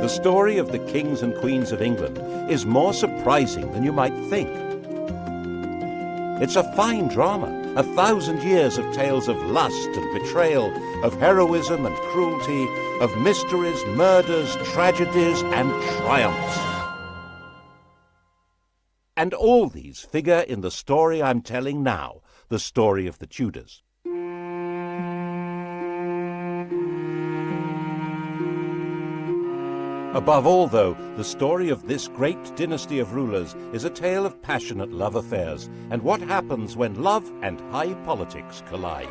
The story of the kings and queens of England is more surprising than you might think. It's a fine drama, 1,000 years of tales of lust and betrayal, of heroism and cruelty, of mysteries, murders, tragedies, and triumphs. And all these figure in the story I'm telling now, the story of the Tudors. Above all, though, the story of this great dynasty of rulers is a tale of passionate love affairs and what happens when love and high politics collide.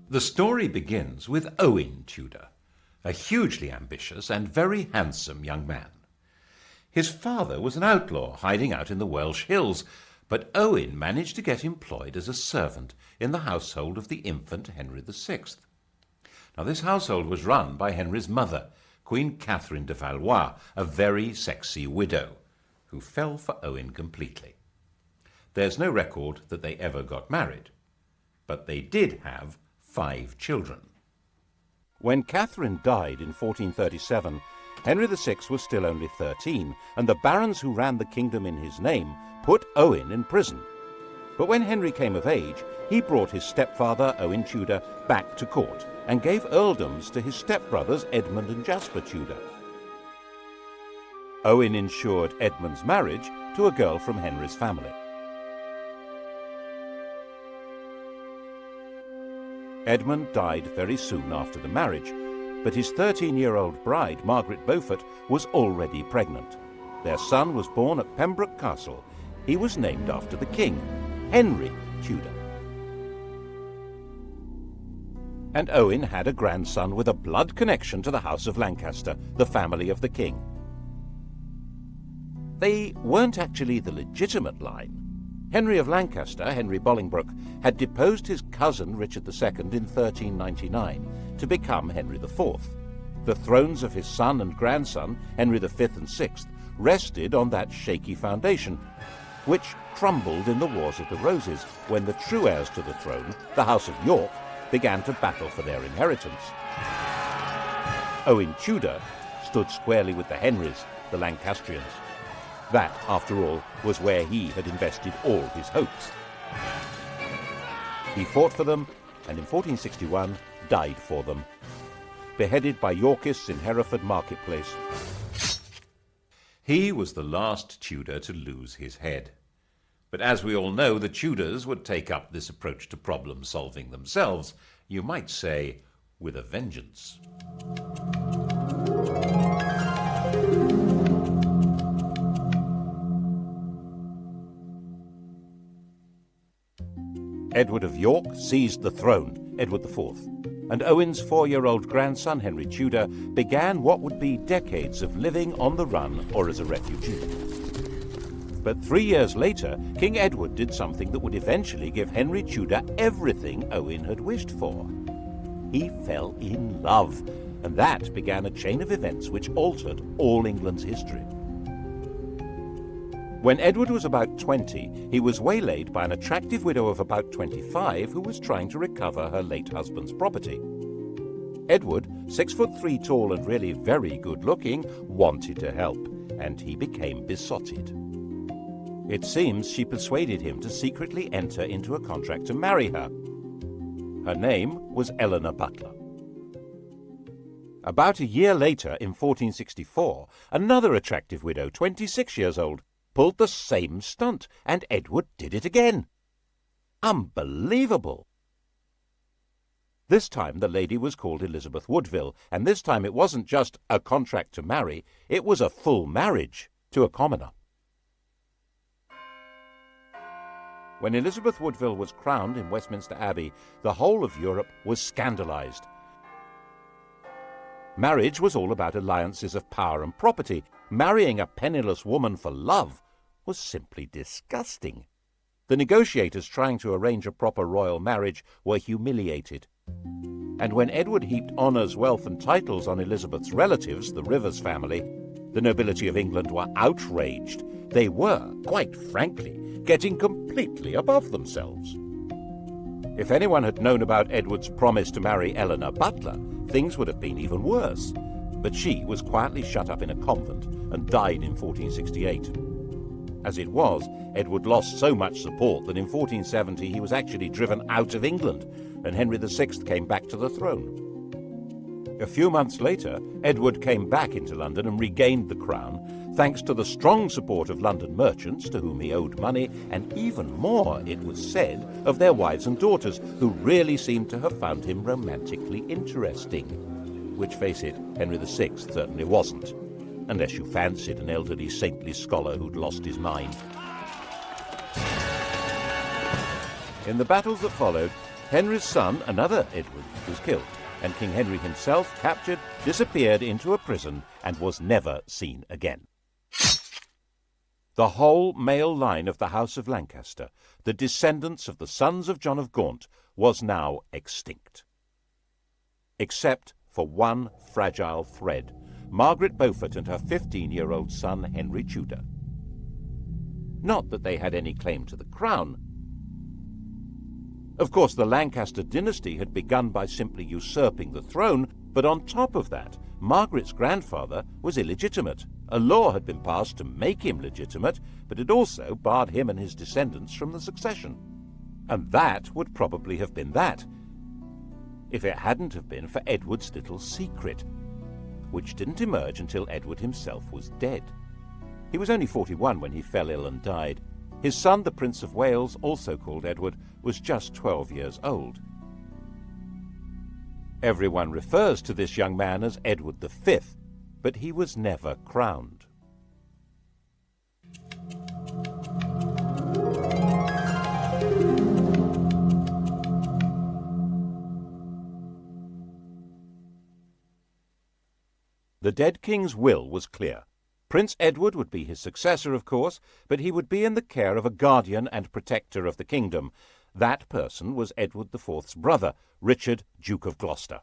The story begins with Owen Tudor, a hugely ambitious and very handsome young man. His father was an outlaw hiding out in the Welsh hills, but Owen managed to get employed as a servant in the household of the infant Henry VI. Now, this household was run by Henry's mother, Queen Catherine de Valois, a very sexy widow, who fell for Owen completely. There's no record that they ever got married, but they did have 5 children. When Catherine died in 1437, Henry VI was still only 13, and the barons who ran the kingdom in his name put Owen in prison. But when Henry came of age, he brought his stepfather, Owen Tudor, back to court and gave earldoms to his stepbrothers Edmund and Jasper Tudor. Owen ensured Edmund's marriage to a girl from Henry's family. Edmund died very soon after the marriage, but his 13-year-old bride, Margaret Beaufort, was already pregnant. Their son was born at Pembroke Castle. He was named after the king, Henry Tudor. And Owen had a grandson with a blood connection to the House of Lancaster, the family of the king. They weren't actually the legitimate line. Henry of Lancaster, Henry Bolingbroke, had deposed his cousin Richard II in 1399 to become Henry IV. The thrones of his son and grandson, Henry V and VI, rested on that shaky foundation, which crumbled in the Wars of the Roses when the true heirs to the throne, the House of York, began to battle for their inheritance. Owen Tudor stood squarely with the Henrys, the Lancastrians. That, after all, was where he had invested all his hopes. He fought for them, and in 1461 died for them, beheaded by Yorkists in Hereford marketplace. He was the last Tudor to lose his head. But as we all know, the Tudors would take up this approach to problem solving themselves, you might say, with a vengeance. Edward of York seized the throne, Edward IV, and Owen's 4-year-old grandson, Henry Tudor, began what would be decades of living on the run or as a refugee. But 3 years later, King Edward did something that would eventually give Henry Tudor everything Owen had wished for. He fell in love, and that began a chain of events which altered all England's history. When Edward was about 20, he was waylaid by an attractive widow of about 25 who was trying to recover her late husband's property. Edward, 6'3" tall and really very good-looking, wanted to help, and he became besotted. It seems she persuaded him to secretly enter into a contract to marry her. Her name was Eleanor Butler. About a year later, in 1464, another attractive widow, 26 years old, pulled the same stunt, and Edward did it again. Unbelievable! This time the lady was called Elizabeth Woodville, and this time it wasn't just a contract to marry, it was a full marriage to a commoner. When Elizabeth Woodville was crowned in Westminster Abbey, the whole of Europe was scandalized. Marriage was all about alliances of power and property. Marrying a penniless woman for love was simply disgusting. The negotiators trying to arrange a proper royal marriage were humiliated. And when Edward heaped honours, wealth and titles on Elizabeth's relatives, the Rivers family, the nobility of England were outraged. They were, quite frankly, getting completely above themselves. If anyone had known about Edward's promise to marry Eleanor Butler, things would have been even worse. But she was quietly shut up in a convent and died in 1468. As it was, Edward lost so much support that in 1470 he was actually driven out of England, and Henry VI came back to the throne. A few months later, Edward came back into London and regained the crown, thanks to the strong support of London merchants to whom he owed money, and even more, it was said, of their wives and daughters, who really seemed to have found him romantically interesting. Which, face it, Henry VI certainly wasn't, unless you fancied an elderly saintly scholar who'd lost his mind. In the battles that followed, Henry's son, another Edward, was killed, and King Henry himself, captured, disappeared into a prison and was never seen again. The whole male line of the House of Lancaster, the descendants of the sons of John of Gaunt, was now extinct. Except for one fragile thread, Margaret Beaufort and her 15-year-old son Henry Tudor. Not that they had any claim to the crown. Of course, the Lancaster dynasty had begun by simply usurping the throne, but on top of that, Margaret's grandfather was illegitimate. A law had been passed to make him legitimate, but it also barred him and his descendants from the succession. And that would probably have been that, if it hadn't have been for Edward's little secret, which didn't emerge until Edward himself was dead. He was only 41 when he fell ill and died. His son, the Prince of Wales, also called Edward, was just 12 years old. Everyone refers to this young man as Edward V, but he was never crowned. The dead king's will was clear. Prince Edward would be his successor, of course, but he would be in the care of a guardian and protector of the kingdom. That person was Edward IV's brother, Richard, Duke of Gloucester.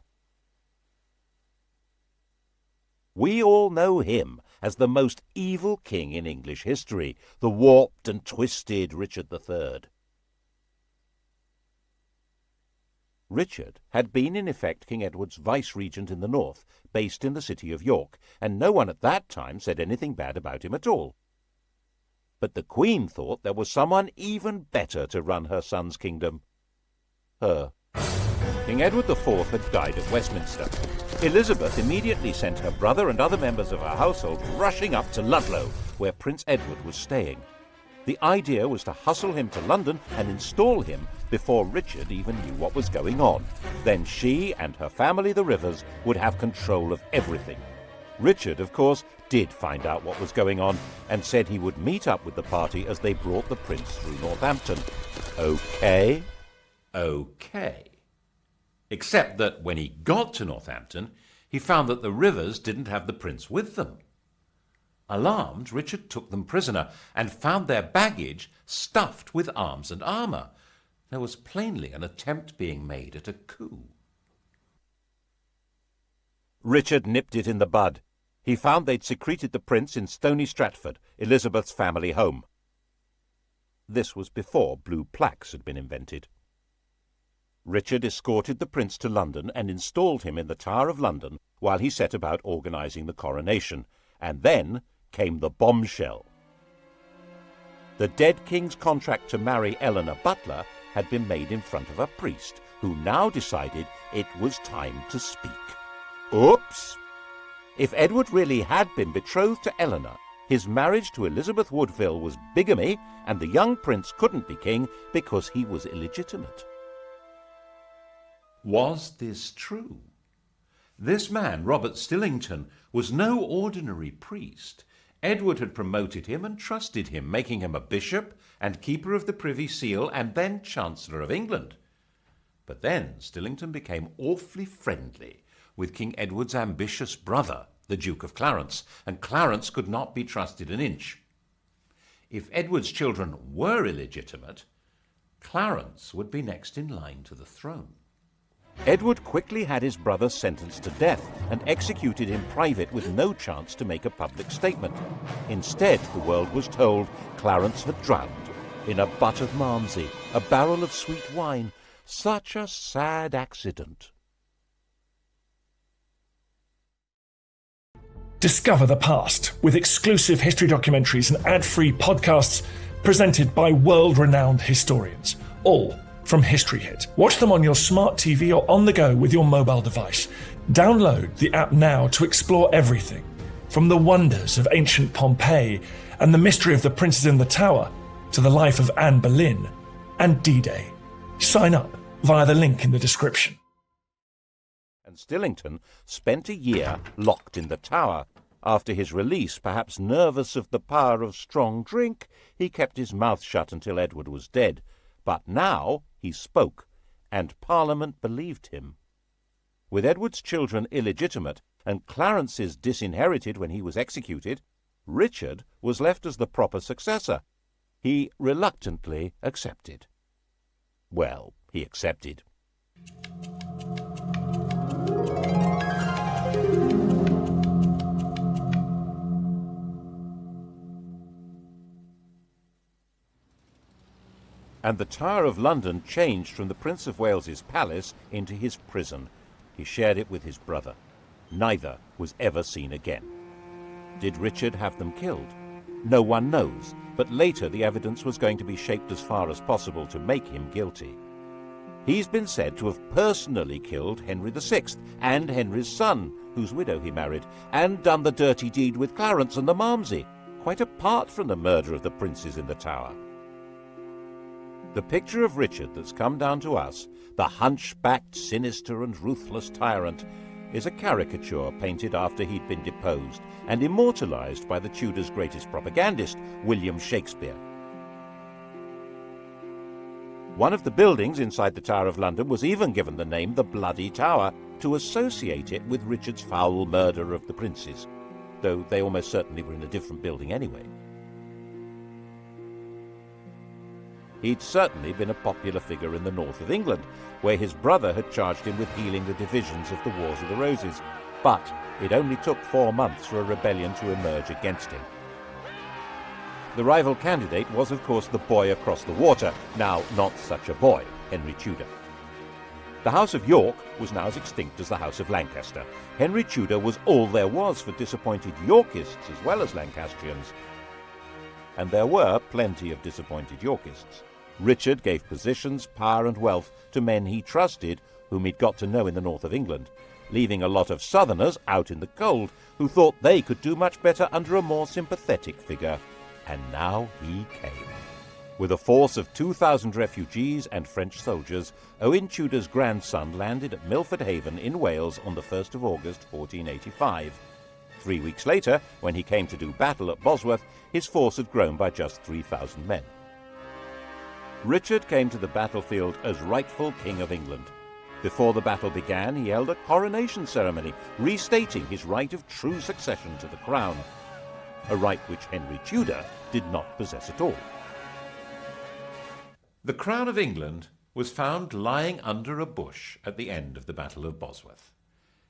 We all know him as the most evil king in English history, the warped and twisted Richard III. Richard had been in effect King Edward's vice-regent in the north, based in the city of York, and no one at that time said anything bad about him at all. But the Queen thought there was someone even better to run her son's kingdom. Her. King Edward IV had died at Westminster. Elizabeth immediately sent her brother and other members of her household rushing up to Ludlow, where Prince Edward was staying. The idea was to hustle him to London and install him before Richard even knew what was going on. Then she and her family, the Rivers, would have control of everything. Richard, of course, did find out what was going on and said he would meet up with the party as they brought the prince through Northampton. Okay? Okay. Except that when he got to Northampton, he found that the Rivers didn't have the prince with them. Alarmed, Richard took them prisoner and found their baggage stuffed with arms and armour. There was plainly an attempt being made at a coup. Richard nipped it in the bud. He found they'd secreted the prince in Stony Stratford, Elizabeth's family home. This was before blue plaques had been invented. Richard escorted the prince to London and installed him in the Tower of London while he set about organising the coronation. And then came the bombshell. The dead king's contract to marry Eleanor Butler had been made in front of a priest, who now decided it was time to speak. Oops! If Edward really had been betrothed to Eleanor, his marriage to Elizabeth Woodville was bigamy, and the young prince couldn't be king because he was illegitimate. Was this true? This man, Robert Stillington, was no ordinary priest. Edward had promoted him and trusted him, making him a bishop and keeper of the Privy Seal and then Chancellor of England. But then Stillington became awfully friendly with King Edward's ambitious brother, the Duke of Clarence, and Clarence could not be trusted an inch. If Edward's children were illegitimate, Clarence would be next in line to the throne. Edward quickly had his brother sentenced to death and executed in private with no chance to make a public statement. Instead, the world was told Clarence had drowned in a butt of malmsey, a barrel of sweet wine. Such a sad accident. Discover the past with exclusive history documentaries and ad-free podcasts presented by world-renowned historians, all from History Hit. Watch them on your smart TV or on the go with your mobile device. Download the app now to explore everything, from the wonders of ancient Pompeii and the mystery of the princes in the tower to the life of Anne Boleyn and D-Day. Sign up via the link in the description. And Stillington spent a year locked in the tower. After his release, perhaps nervous of the power of strong drink, he kept his mouth shut until Edward was dead. But now he spoke, and Parliament believed him. With Edward's children illegitimate and Clarence's disinherited when he was executed, Richard was left as the proper successor. He reluctantly accepted. Well, he accepted. And the Tower of London changed from the Prince of Wales's palace into his prison. He shared it with his brother. Neither was ever seen again. Did Richard have them killed? No one knows, but later the evidence was going to be shaped as far as possible to make him guilty. He's been said to have personally killed Henry VI and Henry's son, whose widow he married, and done the dirty deed with Clarence and the Malmsey, quite apart from the murder of the princes in the Tower. The picture of Richard that's come down to us, the hunchbacked, sinister and ruthless tyrant, is a caricature painted after he'd been deposed and immortalised by the Tudors' greatest propagandist, William Shakespeare. One of the buildings inside the Tower of London was even given the name the Bloody Tower to associate it with Richard's foul murder of the princes, though they almost certainly were in a different building anyway. He'd certainly been a popular figure in the north of England, where his brother had charged him with healing the divisions of the Wars of the Roses. But it only took 4 months for a rebellion to emerge against him. The rival candidate was, of course, the boy across the water, now not such a boy, Henry Tudor. The House of York was now as extinct as the House of Lancaster. Henry Tudor was all there was for disappointed Yorkists as well as Lancastrians. And there were plenty of disappointed Yorkists. Richard gave positions, power and wealth to men he trusted, whom he'd got to know in the north of England, leaving a lot of southerners out in the cold who thought they could do much better under a more sympathetic figure. And now he came. With a force of 2,000 refugees and French soldiers, Owen Tudor's grandson landed at Milford Haven in Wales on the 1st of August 1485. 3 weeks later, when he came to do battle at Bosworth, his force had grown by just 3,000 men. Richard came to the battlefield as rightful King of England. Before the battle began, he held a coronation ceremony, restating his right of true succession to the crown, a right which Henry Tudor did not possess at all. The crown of England was found lying under a bush at the end of the Battle of Bosworth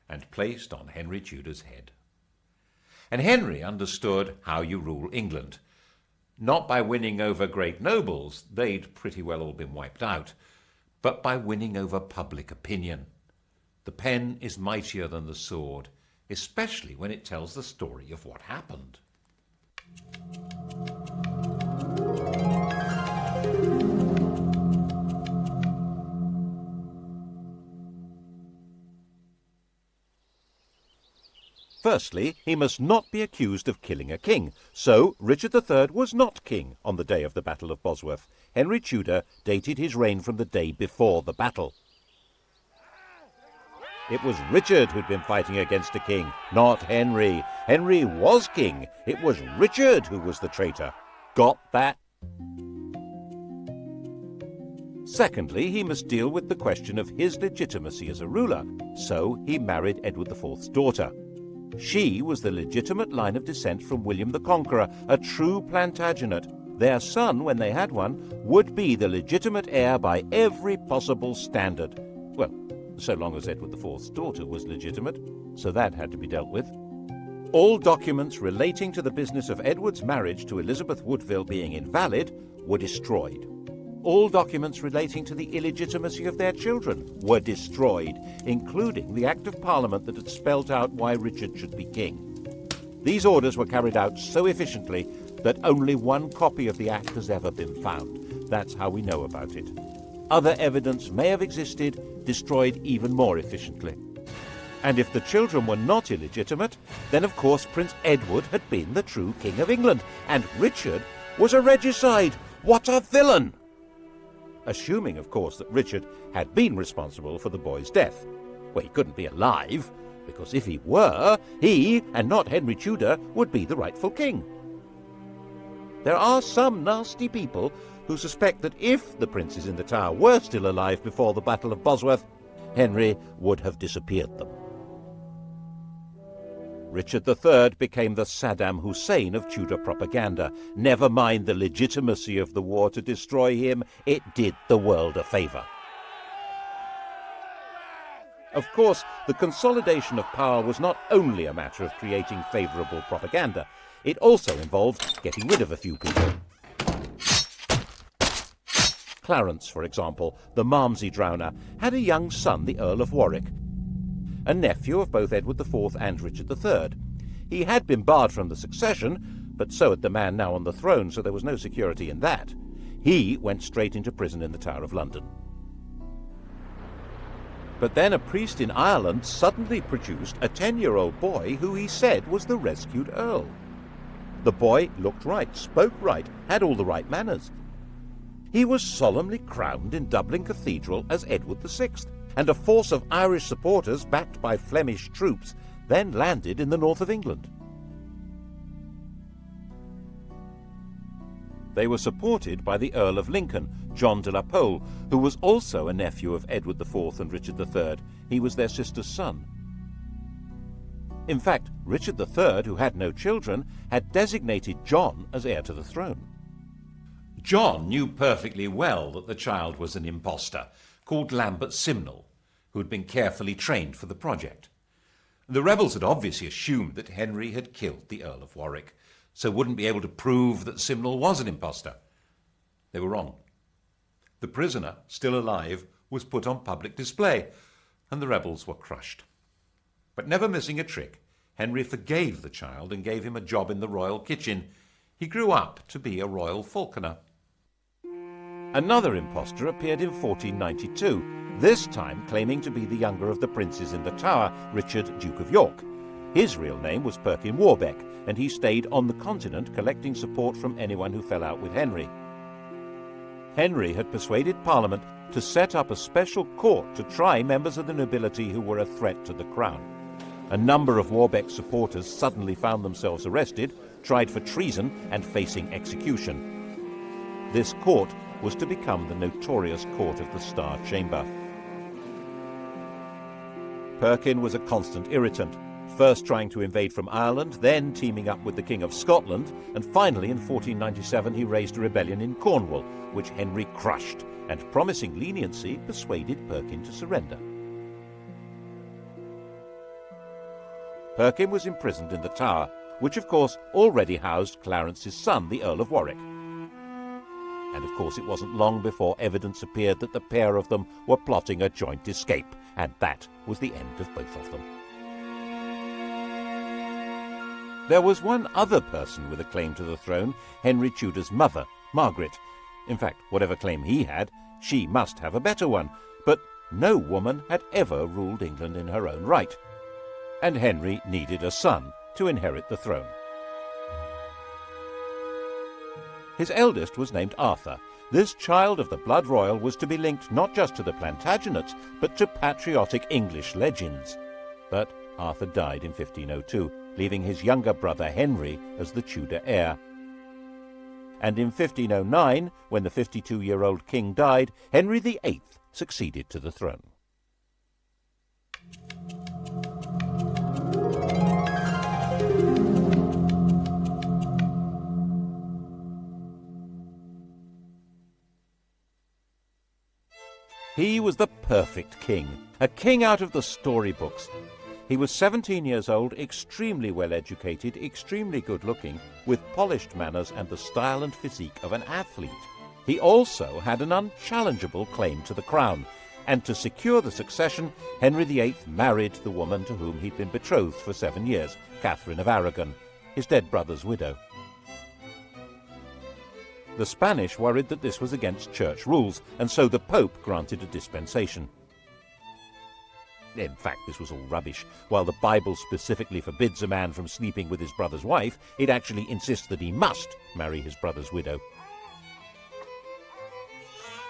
and placed on Henry Tudor's head. And Henry understood how you rule England. Not by winning over great nobles, they'd pretty well all been wiped out, but by winning over public opinion. The pen is mightier than the sword, especially when it tells the story of what happened. Firstly, he must not be accused of killing a king, so Richard III was not king on the day of the Battle of Bosworth. Henry Tudor dated his reign from the day before the battle. It was Richard who'd been fighting against a king, not Henry. Henry was king. It was Richard who was the traitor. Got that? Secondly, he must deal with the question of his legitimacy as a ruler, so he married Edward IV's daughter. She was the legitimate line of descent from William the Conqueror, a true Plantagenet, their son, when they had one, would be the legitimate heir by every possible standard. Well, so long as Edward IV's daughter was legitimate, so that had to be dealt with. All documents relating to the business of Edward's marriage to Elizabeth Woodville being invalid were destroyed. All documents relating to the illegitimacy of their children were destroyed, including the Act of Parliament that had spelt out why Richard should be king. These orders were carried out so efficiently that only one copy of the Act has ever been found. That's how we know about it. Other evidence may have existed, destroyed even more efficiently. And if the children were not illegitimate, then of course Prince Edward had been the true King of England, and Richard was a regicide. What a villain! Assuming, of course, that Richard had been responsible for the boy's death. Well, he couldn't be alive, because if he were, he, and not Henry Tudor, would be the rightful king. There are some nasty people who suspect that if the princes in the Tower were still alive before the Battle of Bosworth, Henry would have disappeared them. Richard III became the Saddam Hussein of Tudor propaganda. Never mind the legitimacy of the war to destroy him, it did the world a favour. Of course, the consolidation of power was not only a matter of creating favourable propaganda, it also involved getting rid of a few people. Clarence, for example, the Malmsey drowner, had a young son, the Earl of Warwick, a nephew of both Edward IV and Richard III. He had been barred from the succession, but so had the man now on the throne, so there was no security in that. He went straight into prison in the Tower of London. But then a priest in Ireland suddenly produced a 10-year-old boy who he said was the rescued Earl. The boy looked right, spoke right, had all the right manners. He was solemnly crowned in Dublin Cathedral as Edward VI, and a force of Irish supporters backed by Flemish troops then landed in the north of England. They were supported by the Earl of Lincoln, John de la Pole, who was also a nephew of Edward IV and Richard III. He was their sister's son. In fact, Richard III, who had no children, had designated John as heir to the throne. John knew perfectly well that the child was an impostor, called Lambert Simnel, who had been carefully trained for the project. The rebels had obviously assumed that Henry had killed the Earl of Warwick, so wouldn't be able to prove that Simnel was an impostor. They were wrong. The prisoner, still alive, was put on public display, and the rebels were crushed. But never missing a trick, Henry forgave the child and gave him a job in the royal kitchen. He grew up to be a royal falconer. Another impostor appeared in 1492, this time claiming to be the younger of the princes in the Tower, Richard, Duke of York. His real name was Perkin Warbeck, and he stayed on the continent collecting support from anyone who fell out with Henry. Henry had persuaded Parliament to set up a special court to try members of the nobility who were a threat to the crown. A number of Warbeck's supporters suddenly found themselves arrested, tried for treason, and facing execution. This court was to become the notorious Court of the Star Chamber. Perkin was a constant irritant, first trying to invade from Ireland, then teaming up with the King of Scotland, and finally in 1497 he raised a rebellion in Cornwall, which Henry crushed, and promising leniency persuaded Perkin to surrender. Perkin was imprisoned in the Tower, which of course already housed Clarence's son, the Earl of Warwick. And of course it wasn't long before evidence appeared that the pair of them were plotting a joint escape, and that was the end of both of them. There was one other person with a claim to the throne, Henry Tudor's mother, Margaret. In fact, whatever claim he had, she must have a better one, but no woman had ever ruled England in her own right. And Henry needed a son to inherit the throne. His eldest was named Arthur. This child of the blood royal was to be linked not just to the Plantagenets, but to patriotic English legends. But Arthur died in 1502, leaving his younger brother Henry as the Tudor heir. And in 1509, when the 52-year-old king died, Henry VIII succeeded to the throne. He was the perfect king, a king out of the storybooks. He was 17 years old, extremely well-educated, extremely good-looking, with polished manners and the style and physique of an athlete. He also had an unchallengeable claim to the crown, and to secure the succession, Henry VIII married the woman to whom he'd been betrothed for 7 years, Catherine of Aragon, his dead brother's widow. The Spanish worried that this was against church rules, and so the Pope granted a dispensation. In fact, this was all rubbish. While the Bible specifically forbids a man from sleeping with his brother's wife, it actually insists that he must marry his brother's widow.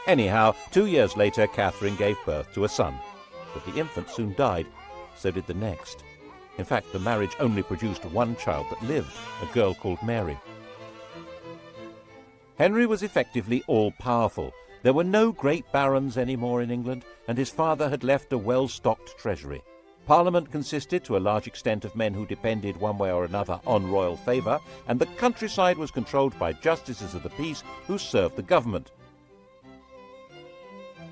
Anyhow, 2 years later, Catherine gave birth to a son, but the infant soon died. So did the next. In fact, the marriage only produced one child that lived, a girl called Mary. Henry was effectively all-powerful. There were no great barons anymore in England, and his father had left a well-stocked treasury. Parliament consisted to a large extent of men who depended one way or another on royal favour, and the countryside was controlled by justices of the peace who served the government.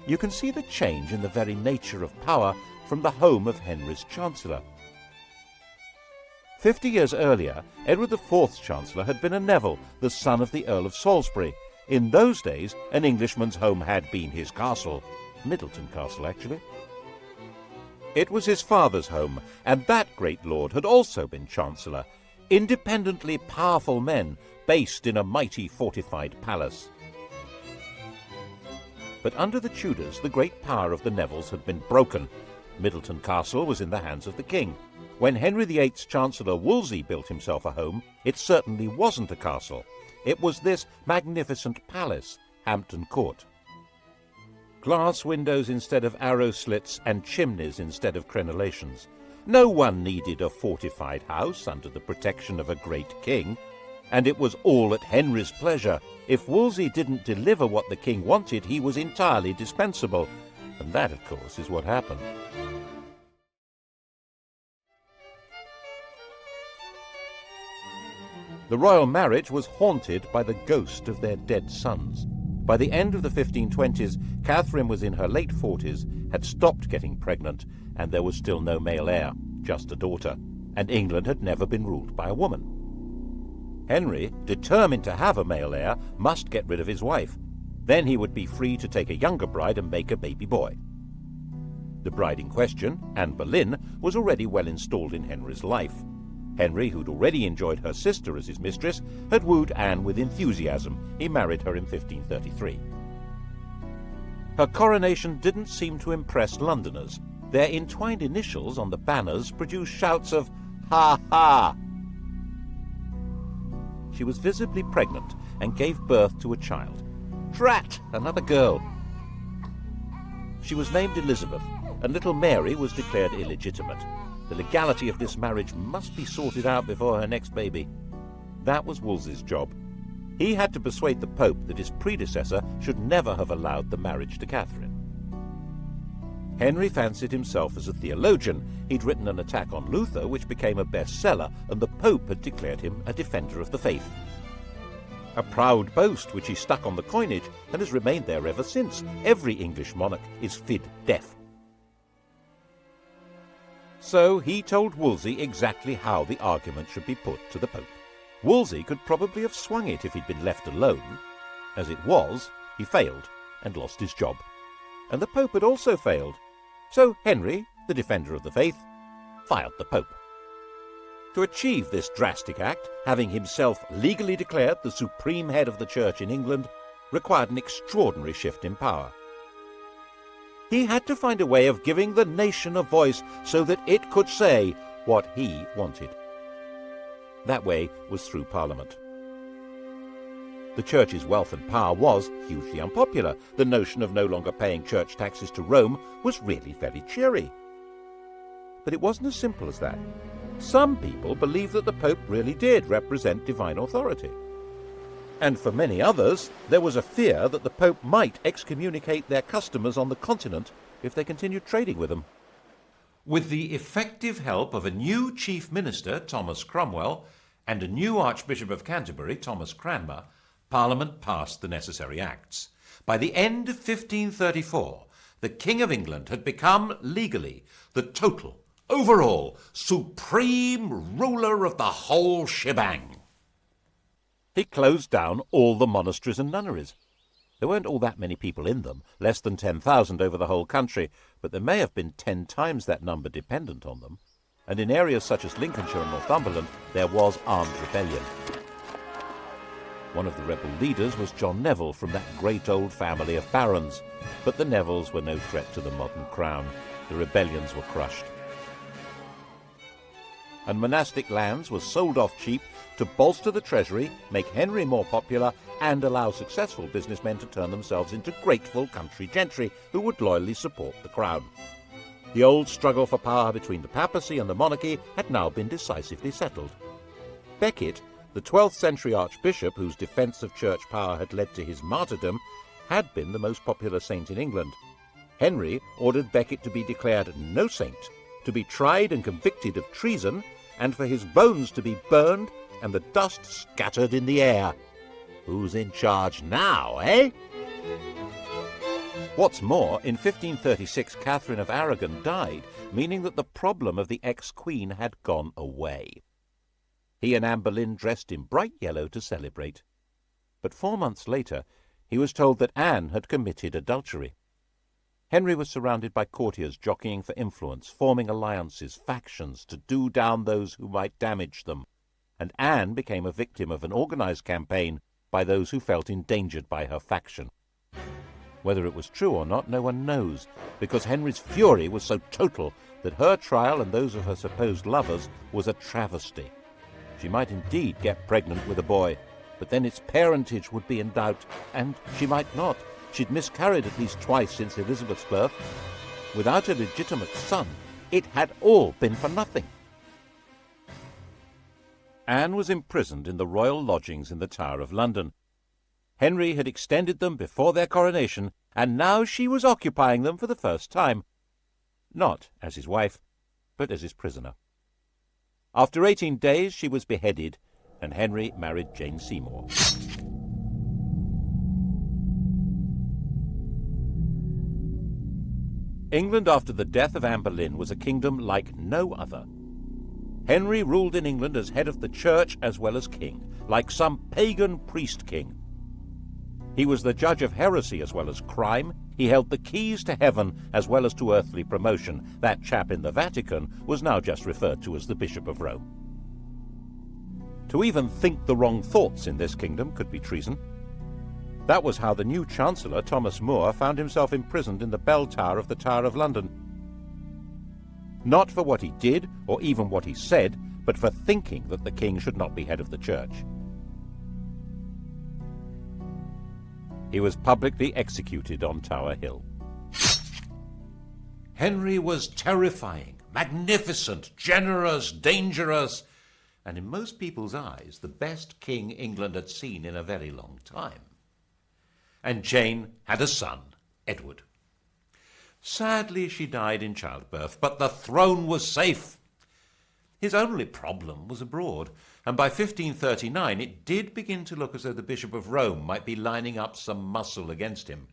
You can see the change in the very nature of power from the home of Henry's Chancellor. 50 years earlier, Edward IV's Chancellor had been a Neville, the son of the Earl of Salisbury. In those days, an Englishman's home had been his castle. Middleton Castle, actually. It was his father's home, and that great lord had also been Chancellor. Independently powerful men, based in a mighty fortified palace. But under the Tudors, the great power of the Nevilles had been broken. Middleton Castle was in the hands of the king. When Henry VIII's Chancellor Wolsey built himself a home, it certainly wasn't a castle. It was this magnificent palace, Hampton Court. Glass windows instead of arrow slits and chimneys instead of crenellations. No one needed a fortified house under the protection of a great king. And it was all at Henry's pleasure. If Wolsey didn't deliver what the king wanted, he was entirely dispensable. And that, of course, is what happened. The royal marriage was haunted by the ghost of their dead sons. By the end of the 1520s, Catherine was in her late 40s, had stopped getting pregnant, and there was still no male heir, just a daughter, and England had never been ruled by a woman. Henry, determined to have a male heir, must get rid of his wife. Then he would be free to take a younger bride and make a baby boy. The bride in question, Anne Boleyn, was already well installed in Henry's life. Henry, who'd already enjoyed her sister as his mistress, had wooed Anne with enthusiasm. He married her in 1533. Her coronation didn't seem to impress Londoners. Their entwined initials on the banners produced shouts of, "Ha ha!" She was visibly pregnant and gave birth to a child. Drat! Another girl. She was named Elizabeth, and little Mary was declared illegitimate. The legality of this marriage must be sorted out before her next baby. That was Wolsey's job. He had to persuade the Pope that his predecessor should never have allowed the marriage to Catherine. Henry fancied himself as a theologian. He'd written an attack on Luther, which became a bestseller, and the Pope had declared him a defender of the faith. A proud boast which he stuck on the coinage and has remained there ever since. Every English monarch is fid deaf. So he told Wolsey exactly how the argument should be put to the Pope. Wolsey could probably have swung it if he'd been left alone. As it was, he failed and lost his job. And the Pope had also failed. So Henry, the defender of the faith, fired the Pope. To achieve this drastic act, having himself legally declared the supreme head of the Church in England, required an extraordinary shift in power. He had to find a way of giving the nation a voice so that it could say what he wanted. That way was through Parliament. The Church's wealth and power was hugely unpopular. The notion of no longer paying church taxes to Rome was really very cheery. But it wasn't as simple as that. Some people believed that the Pope really did represent divine authority. And for many others, there was a fear that the Pope might excommunicate their customers on the continent if they continued trading with them. With the effective help of a new chief minister, Thomas Cromwell, and a new Archbishop of Canterbury, Thomas Cranmer, Parliament passed the necessary acts. By the end of 1534, the King of England had become legally the total, overall, supreme ruler of the whole shebang. He closed down all the monasteries and nunneries. There weren't all that many people in them, less than 10,000 over the whole country, but there may have been 10 times that number dependent on them. And in areas such as Lincolnshire and Northumberland, there was armed rebellion. One of the rebel leaders was John Neville from that great old family of barons, but the Nevilles were no threat to the modern crown. The rebellions were crushed. And monastic lands were sold off cheap to bolster the treasury, make Henry more popular, and allow successful businessmen to turn themselves into grateful country gentry who would loyally support the crown. The old struggle for power between the papacy and the monarchy had now been decisively settled. Becket, the 12th century archbishop whose defence of church power had led to his martyrdom, had been the most popular saint in England. Henry ordered Becket to be declared no saint, to be tried and convicted of treason, and for his bones to be burned and the dust scattered in the air. Who's in charge now, eh? What's more, in 1536 Catherine of Aragon died, meaning that the problem of the ex-queen had gone away. He and Anne Boleyn dressed in bright yellow to celebrate. But 4 months later, he was told that Anne had committed adultery. Henry was surrounded by courtiers jockeying for influence, forming alliances, factions, to do down those who might damage them, and Anne became a victim of an organised campaign by those who felt endangered by her faction. Whether it was true or not, no one knows, because Henry's fury was so total that her trial and those of her supposed lovers was a travesty. She might indeed get pregnant with a boy, but then its parentage would be in doubt, and she might not. She'd miscarried at least twice since Elizabeth's birth. Without a legitimate son, it had all been for nothing. Anne was imprisoned in the royal lodgings in the Tower of London. Henry had extended them before their coronation, and now she was occupying them for the first time. Not as his wife, but as his prisoner. After 18 days she was beheaded, and Henry married Jane Seymour. England after the death of Anne Boleyn was a kingdom like no other. Henry ruled in England as head of the church as well as king, like some pagan priest-king. He was the judge of heresy as well as crime. He held the keys to heaven as well as to earthly promotion. That chap in the Vatican was now just referred to as the Bishop of Rome. To even think the wrong thoughts in this kingdom could be treason. That was how the new Chancellor, Thomas More, found himself imprisoned in the bell tower of the Tower of London. Not for what he did, or even what he said, but for thinking that the king should not be head of the church. He was publicly executed on Tower Hill. Henry was terrifying, magnificent, generous, dangerous, and in most people's eyes, the best king England had seen in a very long time. And Jane had a son, Edward. Sadly, she died in childbirth, but the throne was safe. His only problem was abroad, and by 1539 it did begin to look as though the Bishop of Rome might be lining up some muscle against him.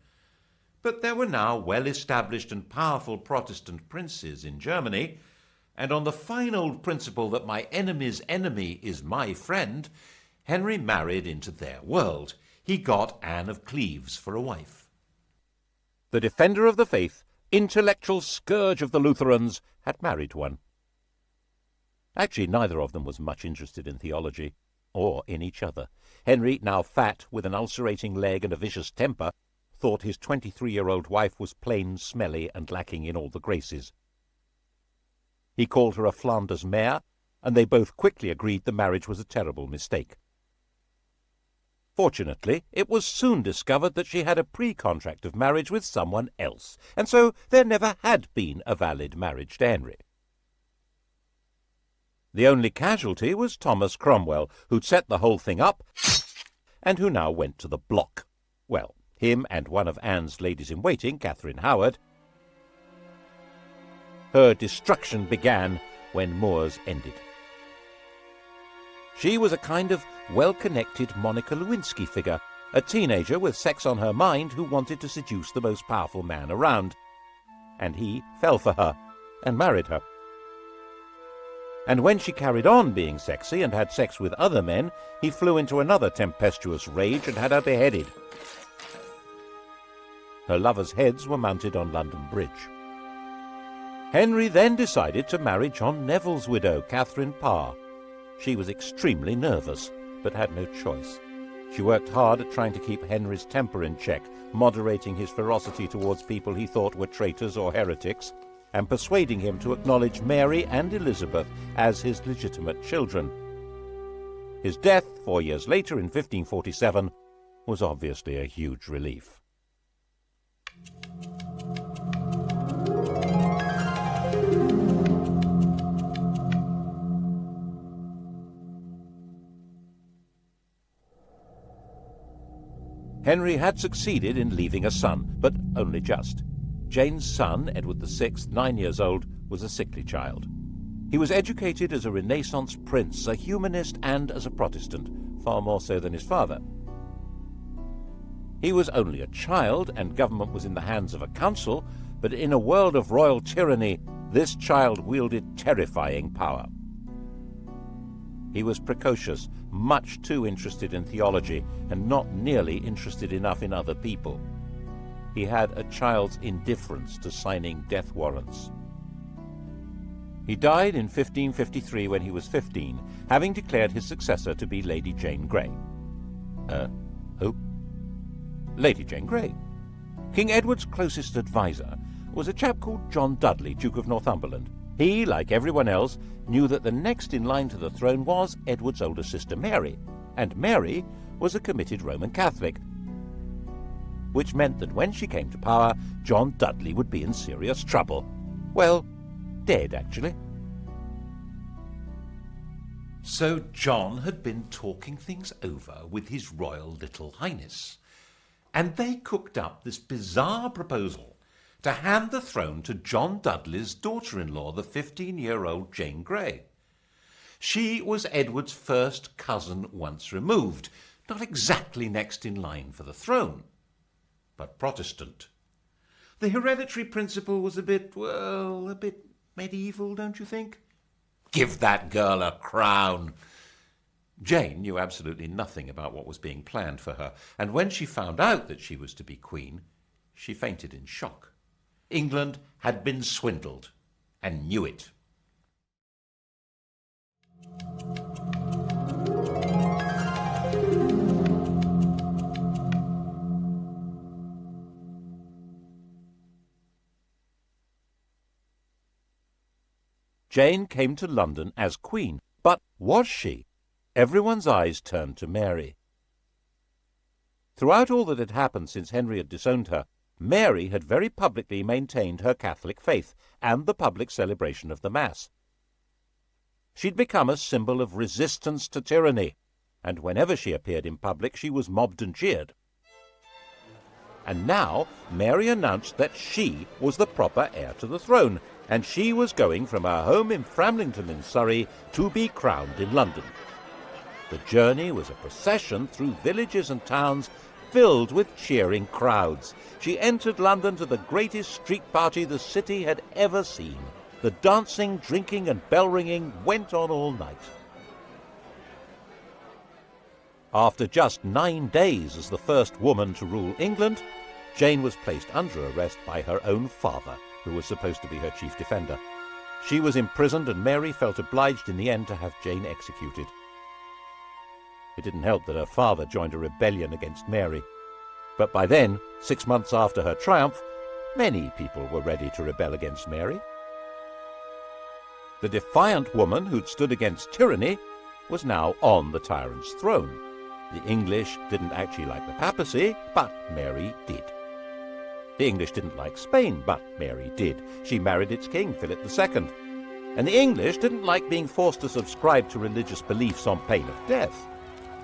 But there were now well-established and powerful Protestant princes in Germany, and on the fine old principle that my enemy's enemy is my friend, Henry married into their world. He got Anne of Cleves for a wife. The defender of the faith, intellectual scourge of the Lutherans, had married one. Actually, neither of them was much interested in theology, or in each other. Henry, now fat, with an ulcerating leg and a vicious temper, thought his 23-year-old wife was plain, smelly, and lacking in all the graces. He called her a Flanders mare, and they both quickly agreed the marriage was a terrible mistake. Fortunately, it was soon discovered that she had a pre-contract of marriage with someone else, and so there never had been a valid marriage to Henry. The only casualty was Thomas Cromwell, who'd set the whole thing up, and who now went to the block. Well, him and one of Anne's ladies-in-waiting, Catherine Howard. Her destruction began when More's ended. She was a kind of well-connected Monica Lewinsky figure, a teenager with sex on her mind who wanted to seduce the most powerful man around, and he fell for her and married her. And when she carried on being sexy and had sex with other men, he flew into another tempestuous rage and had her beheaded. Her lovers' heads were mounted on London Bridge. Henry then decided to marry John Neville's widow, Catherine Parr. She was extremely nervous, but had no choice. She worked hard at trying to keep Henry's temper in check, moderating his ferocity towards people he thought were traitors or heretics, and persuading him to acknowledge Mary and Elizabeth as his legitimate children. His death 4 years later in 1547 was obviously a huge relief. Henry had succeeded in leaving a son, but only just. Jane's son, Edward VI, 9 years old, was a sickly child. He was educated as a Renaissance prince, a humanist, and as a Protestant, far more so than his father. He was only a child, and government was in the hands of a council, but in a world of royal tyranny, this child wielded terrifying power. He was precocious, much too interested in theology, and not nearly interested enough in other people. He had a child's indifference to signing death warrants. He died in 1553 when he was 15, having declared his successor to be Lady Jane Grey. Who? Lady Jane Grey. King Edward's closest advisor was a chap called John Dudley, Duke of Northumberland. He, like everyone else, knew that the next in line to the throne was Edward's older sister Mary, and Mary was a committed Roman Catholic, which meant that when she came to power, John Dudley would be in serious trouble. Well, dead, actually. So John had been talking things over with His Royal Little Highness, and they cooked up this bizarre proposal to hand the throne to John Dudley's daughter-in-law, the 15-year-old Jane Grey. She was Edward's first cousin once removed, not exactly next in line for the throne, but Protestant. The hereditary principle was a bit medieval, don't you think? Give that girl a crown. Jane knew absolutely nothing about what was being planned for her, and when she found out that she was to be queen, she fainted in shock. England had been swindled, and knew it. Jane came to London as queen, but was she? Everyone's eyes turned to Mary. Throughout all that had happened since Henry had disowned her, Mary had very publicly maintained her Catholic faith and the public celebration of the Mass. She'd become a symbol of resistance to tyranny, and whenever she appeared in public she was mobbed and cheered. And now Mary announced that she was the proper heir to the throne, and she was going from her home in Framlington in Surrey to be crowned in London. The journey was a procession through villages and towns filled with cheering crowds. She entered London to the greatest street party the city had ever seen. The dancing, drinking and bell-ringing went on all night. After just 9 days as the first woman to rule England, Jane was placed under arrest by her own father, who was supposed to be her chief defender. She was imprisoned, and Mary felt obliged in the end to have Jane executed. It didn't help that her father joined a rebellion against Mary. But by then, 6 months after her triumph, many people were ready to rebel against Mary. The defiant woman who'd stood against tyranny was now on the tyrant's throne. The English didn't actually like the papacy, but Mary did. The English didn't like Spain, but Mary did. She married its king, Philip II. And the English didn't like being forced to subscribe to religious beliefs on pain of death.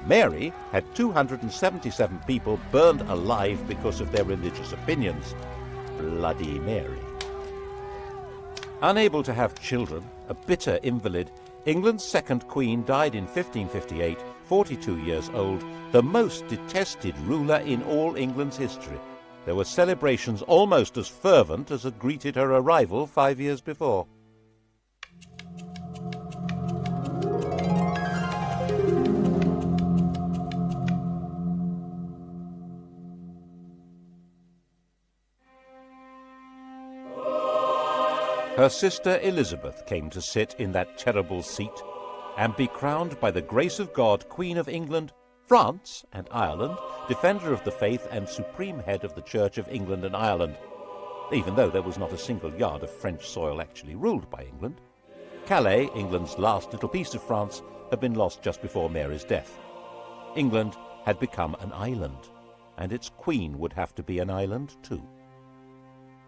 Mary had 277 people burned alive because of their religious opinions. Bloody Mary. Unable to have children, a bitter invalid, England's second queen died in 1558, 42 years old, the most detested ruler in all England's history. There were celebrations almost as fervent as had greeted her arrival 5 years before. Her sister Elizabeth came to sit in that terrible seat and be crowned by the grace of God Queen of England, France and Ireland, defender of the faith and supreme head of the Church of England and Ireland, even though there was not a single yard of French soil actually ruled by England. Calais, England's last little piece of France, had been lost just before Mary's death. England had become an island, and its queen would have to be an island too.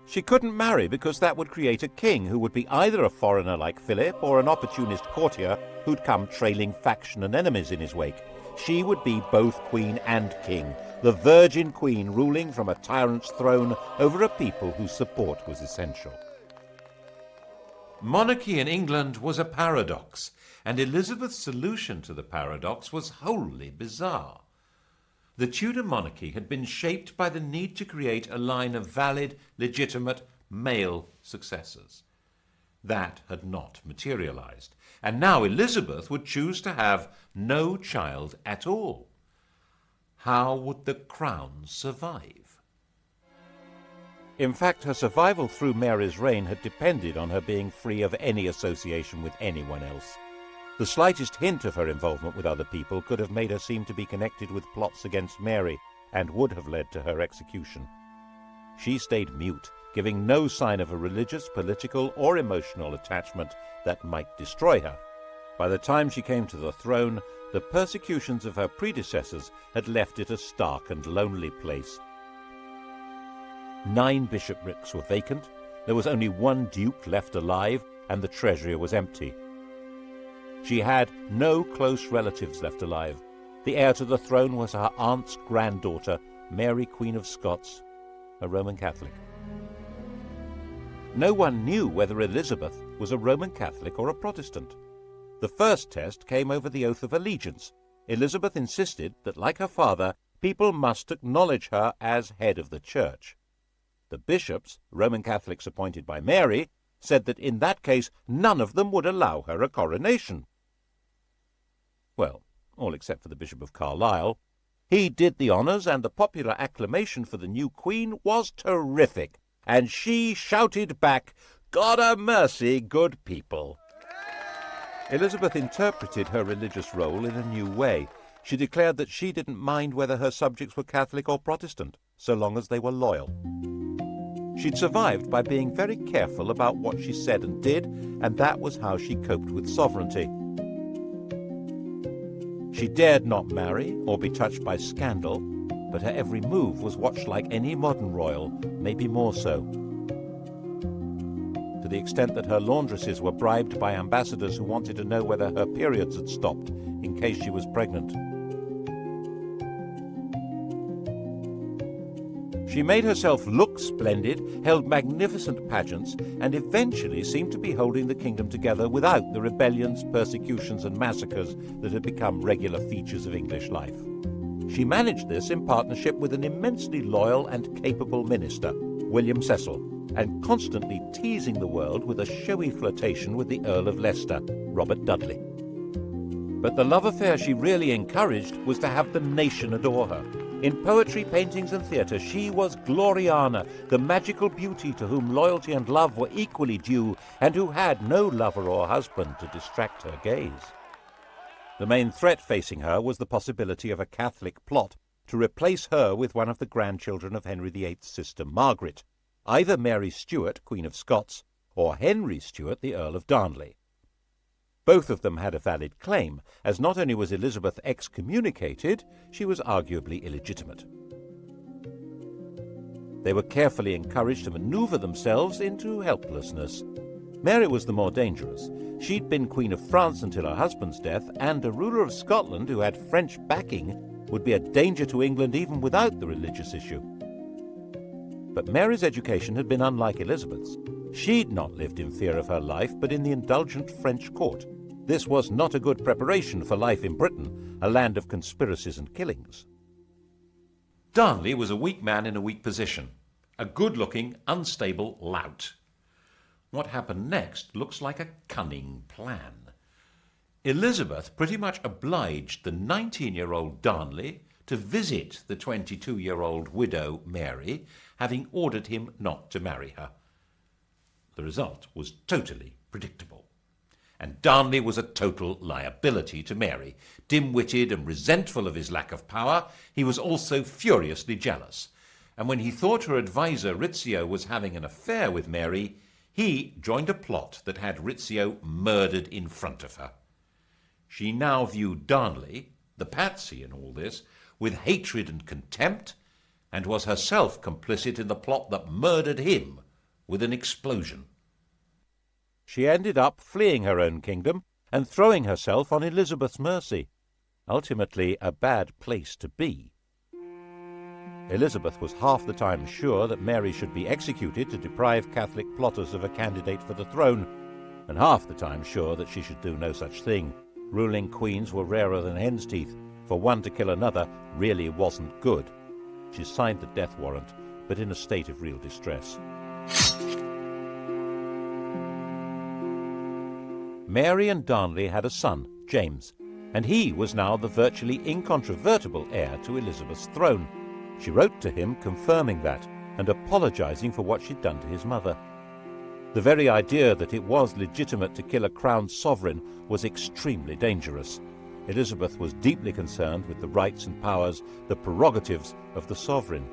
She couldn't marry because that would create a king who would be either a foreigner like Philip or an opportunist courtier who'd come trailing faction and enemies in his wake. She would be both queen and king, the virgin queen ruling from a tyrant's throne over a people whose support was essential. Monarchy in England was a paradox, and Elizabeth's solution to the paradox was wholly bizarre. The Tudor monarchy had been shaped by the need to create a line of valid, legitimate, male successors. That had not materialized, and now Elizabeth would choose to have no child at all. How would the crown survive? In fact, her survival through Mary's reign had depended on her being free of any association with anyone else. The slightest hint of her involvement with other people could have made her seem to be connected with plots against Mary and would have led to her execution. She stayed mute, giving no sign of a religious, political, or emotional attachment that might destroy her. By the time she came to the throne, the persecutions of her predecessors had left it a stark and lonely place. 9 bishoprics were vacant, there was only 1 duke left alive, and the treasury was empty. She had no close relatives left alive. The heir to the throne was her aunt's granddaughter, Mary, Queen of Scots, a Roman Catholic. No one knew whether Elizabeth was a Roman Catholic or a Protestant. The first test came over the oath of allegiance. Elizabeth insisted that, like her father, people must acknowledge her as head of the church. The bishops, Roman Catholics appointed by Mary, said that in that case none of them would allow her a coronation. Well, all except for the Bishop of Carlisle. He did the honours, and the popular acclamation for the new queen was terrific, and she shouted back, "God a mercy, good people." Elizabeth interpreted her religious role in a new way. She declared that she didn't mind whether her subjects were Catholic or Protestant, so long as they were loyal. She'd survived by being very careful about what she said and did, and that was how she coped with sovereignty. She dared not marry or be touched by scandal, but her every move was watched like any modern royal, maybe more so. To the extent that her laundresses were bribed by ambassadors who wanted to know whether her periods had stopped in case she was pregnant. She made herself look splendid, held magnificent pageants, and eventually seemed to be holding the kingdom together without the rebellions, persecutions, and massacres that had become regular features of English life. She managed this in partnership with an immensely loyal and capable minister, William Cecil, and constantly teasing the world with a showy flirtation with the Earl of Leicester, Robert Dudley. But the love affair she really encouraged was to have the nation adore her. In poetry, paintings, and theatre, she was Gloriana, the magical beauty to whom loyalty and love were equally due, and who had no lover or husband to distract her gaze. The main threat facing her was the possibility of a Catholic plot to replace her with one of the grandchildren of Henry VIII's sister Margaret, either Mary Stuart, Queen of Scots, or Henry Stuart, the Earl of Darnley. Both of them had a valid claim, as not only was Elizabeth excommunicated, she was arguably illegitimate. They were carefully encouraged to maneuver themselves into helplessness. Mary was the more dangerous. She'd been Queen of France until her husband's death, and a ruler of Scotland who had French backing would be a danger to England even without the religious issue. But Mary's education had been unlike Elizabeth's. She'd not lived in fear of her life, but in the indulgent French court. This was not a good preparation for life in Britain, a land of conspiracies and killings. Darnley was a weak man in a weak position, a good-looking, unstable lout. What happened next looks like a cunning plan. Elizabeth pretty much obliged the 19-year-old Darnley to visit the 22-year-old widow Mary, having ordered him not to marry her. The result was totally predictable. And Darnley was a total liability to Mary. Dim-witted and resentful of his lack of power, he was also furiously jealous. And when he thought her adviser Rizzio was having an affair with Mary, he joined a plot that had Rizzio murdered in front of her. She now viewed Darnley, the patsy in all this, with hatred and contempt, and was herself complicit in the plot that murdered him with an explosion. She ended up fleeing her own kingdom and throwing herself on Elizabeth's mercy, ultimately a bad place to be. Elizabeth was half the time sure that Mary should be executed to deprive Catholic plotters of a candidate for the throne, and half the time sure that she should do no such thing. Ruling queens were rarer than hen's teeth. For one to kill another really wasn't good. She signed the death warrant, but in a state of real distress. Mary and Darnley had a son, James, and he was now the virtually incontrovertible heir to Elizabeth's throne. She wrote to him confirming that and apologizing for what she'd done to his mother. The very idea that it was legitimate to kill a crowned sovereign was extremely dangerous. Elizabeth was deeply concerned with the rights and powers, the prerogatives of the sovereign.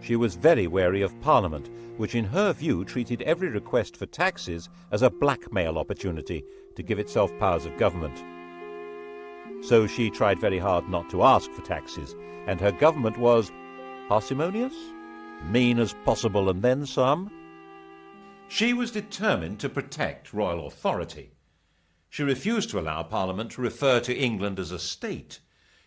She was very wary of Parliament, which in her view treated every request for taxes as a blackmail opportunity to give itself powers of government. So she tried very hard not to ask for taxes, and her government was parsimonious, mean as possible, and then some. She was determined to protect royal authority. She refused to allow Parliament to refer to England as a state.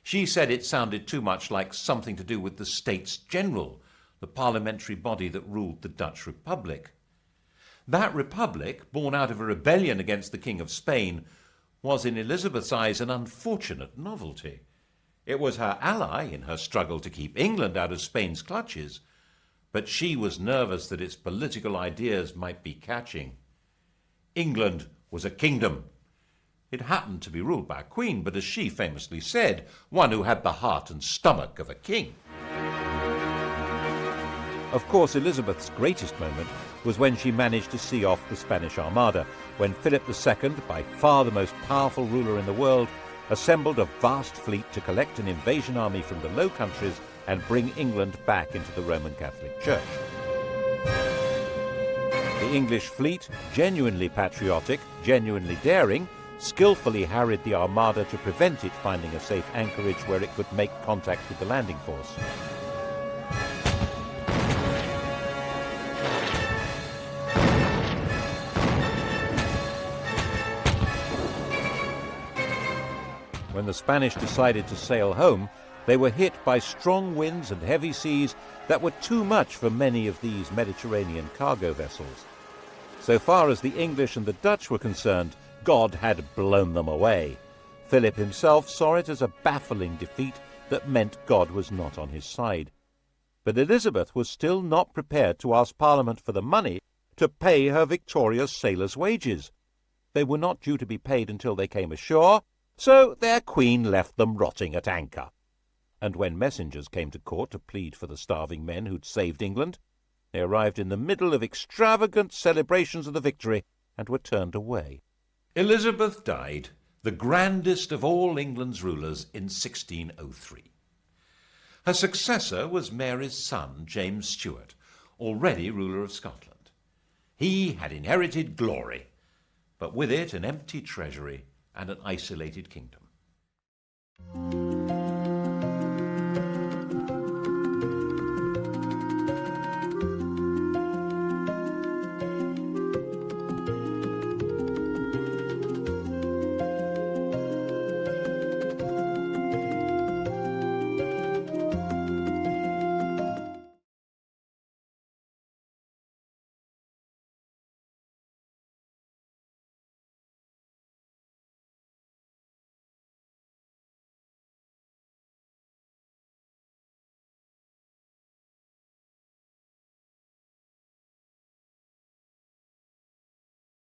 She said it sounded too much like something to do with the States General, the parliamentary body that ruled the Dutch Republic. That republic, born out of a rebellion against the King of Spain, was in Elizabeth's eyes an unfortunate novelty. It was her ally in her struggle to keep England out of Spain's clutches, but she was nervous that its political ideas might be catching. England was a kingdom. It happened to be ruled by a queen, but as she famously said, one who had the heart and stomach of a king. Of course, Elizabeth's greatest moment was when she managed to see off the Spanish Armada, when Philip II, by far the most powerful ruler in the world, assembled a vast fleet to collect an invasion army from the Low Countries and bring England back into the Roman Catholic Church. The English fleet, genuinely patriotic, genuinely daring, skillfully harried the Armada to prevent it finding a safe anchorage where it could make contact with the landing force. When the Spanish decided to sail home, they were hit by strong winds and heavy seas that were too much for many of these Mediterranean cargo vessels. So far as the English and the Dutch were concerned, God had blown them away. Philip himself saw it as a baffling defeat that meant God was not on his side. But Elizabeth was still not prepared to ask Parliament for the money to pay her victorious sailors' wages. They were not due to be paid until they came ashore, so their queen left them rotting at anchor. And when messengers came to court to plead for the starving men who'd saved England, they arrived in the middle of extravagant celebrations of the victory and were turned away. Elizabeth died, the grandest of all England's rulers, in 1603. Her successor was Mary's son, James Stuart, already ruler of Scotland. He had inherited glory, but with it an empty treasury and an isolated kingdom.